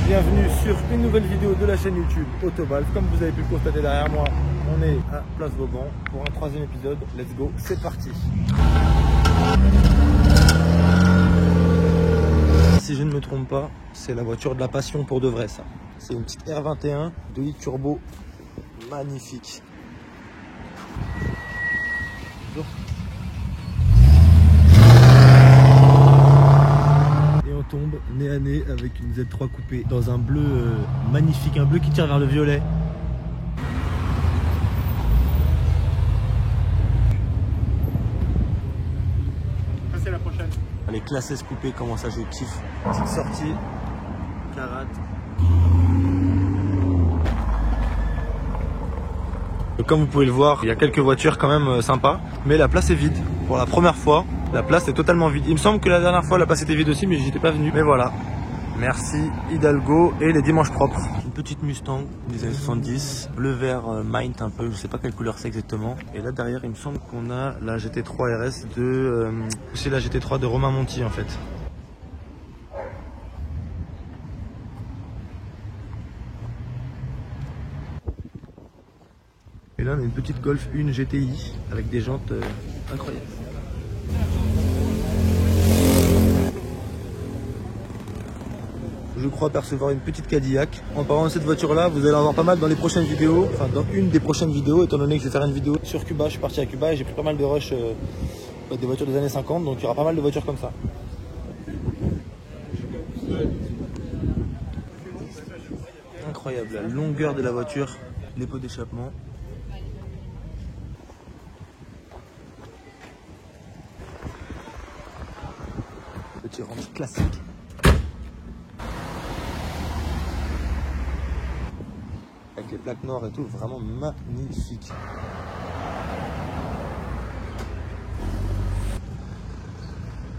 Bienvenue sur une nouvelle vidéo de la chaîne YouTube Autobalf. Comme vous avez pu le constater derrière moi, on est à Place Vauban pour un troisième épisode. Let's go, c'est parti. Si je ne me trompe pas, c'est la voiture de la passion pour de vrai ça. C'est une petite R21 2 litres turbo, magnifique. Et on tombe nez à nez avec une Z3 coupée dans un bleu magnifique, un bleu qui tire vers le violet. Ça c'est la prochaine. Les classes S coupées, comment ça je kiffe. Petite sortie, Karat. Comme vous pouvez le voir, il y a quelques voitures quand même sympas, mais la place est vide. Pour la première fois, la place est totalement vide. Il me semble que la dernière fois, la place était vide aussi, mais j'étais pas venu. Mais voilà. Merci Hidalgo et les dimanches propres. Une petite Mustang des années 70, bleu vert mint un peu, je sais pas quelle couleur c'est exactement. Et là derrière, il me semble qu'on a la GT3 RS de... c'est la GT3 de Romain Monti en fait. Et là on a une petite Golf 1 GTI avec des jantes incroyables. Je crois percevoir une petite Cadillac. En parlant de cette voiture là, vous allez en voir pas mal dans les prochaines vidéos, enfin dans une des prochaines vidéos, étant donné que je vais faire une vidéo sur Cuba. Je suis parti à Cuba et j'ai pris pas mal de rush des voitures des années 50, donc il y aura pas mal de voitures comme ça. Incroyable, la longueur de la voiture, les pots d'échappement. Petit range classique. Avec les plaques noires et tout, vraiment magnifique.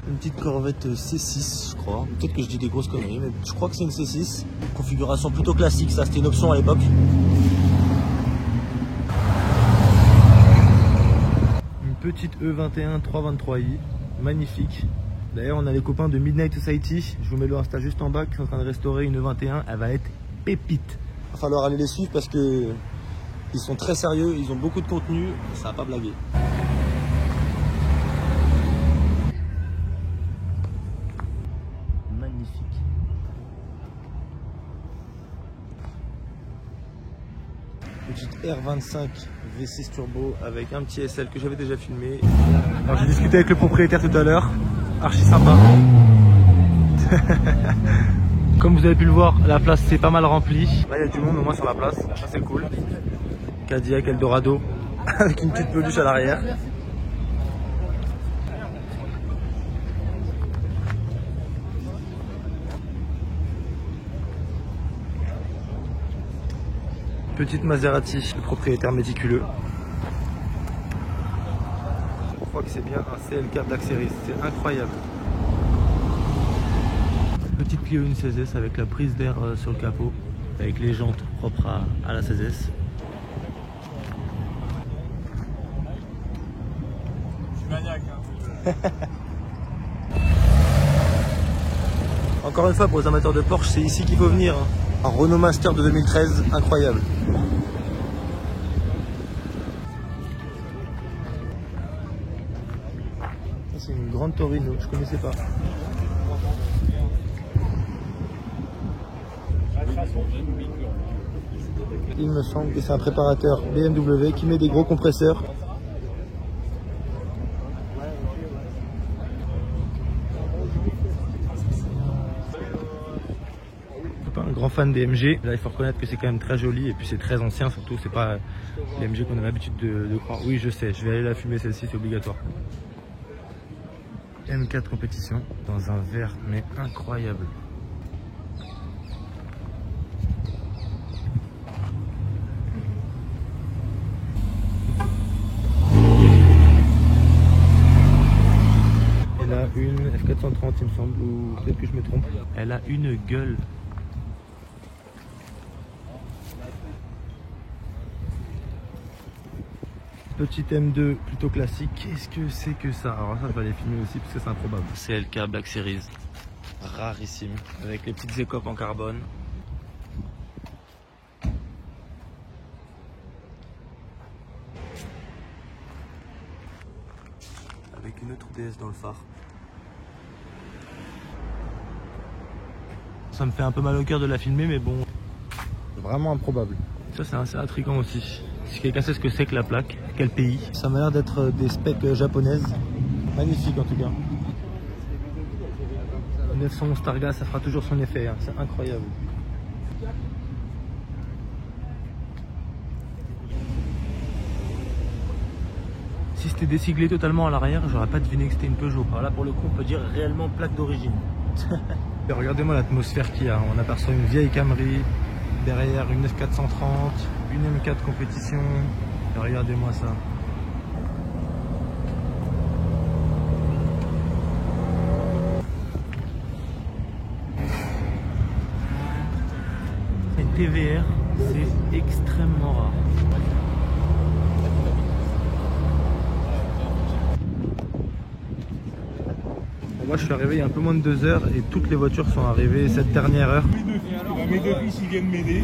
Une petite Corvette C6, je crois. Peut-être que je dis des grosses conneries, mais je crois que c'est une C6. Configuration plutôt classique, ça c'était une option à l'époque. Une petite E21 323i, magnifique. D'ailleurs, on a les copains de Midnight Society. Je vous mets le Insta juste en bas qui sont en train de restaurer une E21. Elle va être pépite. Il va falloir aller les suivre parce que ils sont très sérieux, ils ont beaucoup de contenu, ça va pas blaguer. Magnifique. Petite R25 V6 turbo avec un petit SL que j'avais déjà filmé. Alors j'ai discuté avec le propriétaire tout à l'heure, archi sympa. Comme vous avez pu le voir, la place c'est pas mal remplie. Là il y a du monde au moins sur la place, ça c'est cool. Cadillac Eldorado avec une petite peluche à l'arrière. Petite Maserati, le propriétaire méticuleux. Je crois que c'est bien un CLK Black Series, c'est incroyable. Petite Clio 1 16S avec la prise d'air sur le capot, avec les jantes propres à la 16S. Je suis maniaque. Hein. Encore une fois, pour les amateurs de Porsche, c'est ici qu'il faut venir. Un Renault Master de 2013, incroyable. C'est une grande Torino, je connaissais pas. Il me semble que c'est un préparateur BMW qui met des gros compresseurs. Je suis pas un grand fan des MG. Là, il faut reconnaître que c'est quand même très joli et puis c'est très ancien surtout. C'est pas les MG qu'on a l'habitude de croire. Oui, je sais, je vais aller la fumer celle-ci, c'est obligatoire. M4 compétition dans un vert mais incroyable. Elle a une F430 il me semble, ou peut-être que je me trompe. Elle a une gueule. Petite M2 plutôt classique. Qu'est-ce que c'est que ça? Alors ça, je vais aller filmer aussi parce que c'est improbable. CLK Black Series, rarissime, avec les petites écopes en carbone. DS dans le phare. Ça me fait un peu mal au cœur de la filmer, mais bon, vraiment improbable. Ça c'est assez intriguant aussi. Si quelqu'un sait ce que c'est que la plaque, quel pays. Ça m'a l'air d'être des specs japonaises. Magnifique en tout cas. 911 Targa, ça fera toujours son effet, hein. C'est incroyable. Si c'était déciglé totalement à l'arrière, j'aurais pas deviné que c'était une Peugeot. Alors là pour le coup on peut dire réellement plaque d'origine. Regardez-moi l'atmosphère qu'il y a. On aperçoit une vieille Camry, derrière une F430, une M4 compétition. Et regardez-moi ça. Une TVR, c'est extrêmement rare. Moi je suis arrivé il y a un peu moins de 2 heures et toutes les voitures sont arrivées cette dernière heure. Mes deux fils ils viennent m'aider.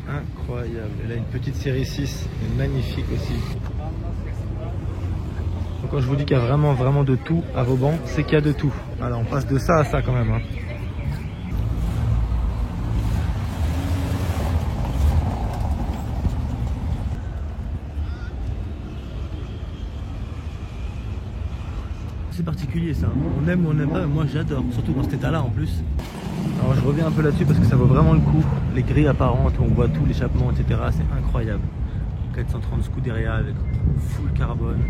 Incroyable. Et là une petite série 6, magnifique aussi. Donc quand je vous dis qu'il y a vraiment de tout à Vauban, c'est qu'il y a de tout. Alors on passe de ça à ça quand même, hein. C'est particulier ça, on aime ou on n'aime pas, moi j'adore, surtout dans cet état là en plus. Alors je reviens un peu là-dessus parce que ça vaut vraiment le coup. Les grilles apparentes, on voit tout l'échappement, etc. C'est incroyable. 430 Scuderia avec full carbone.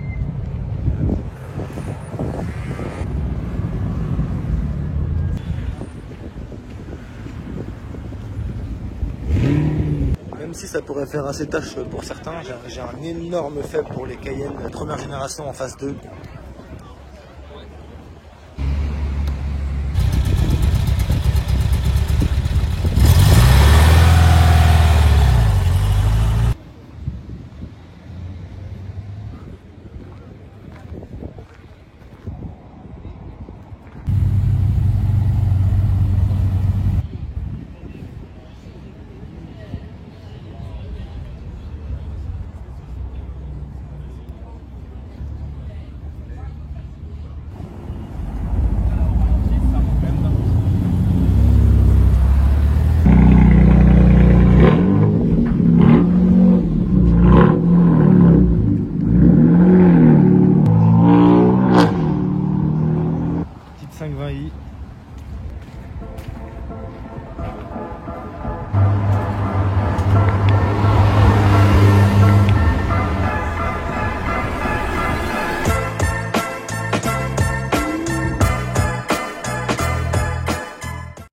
Même si ça pourrait faire assez tâche pour certains, j'ai un énorme faible pour les Cayenne première génération en phase 2.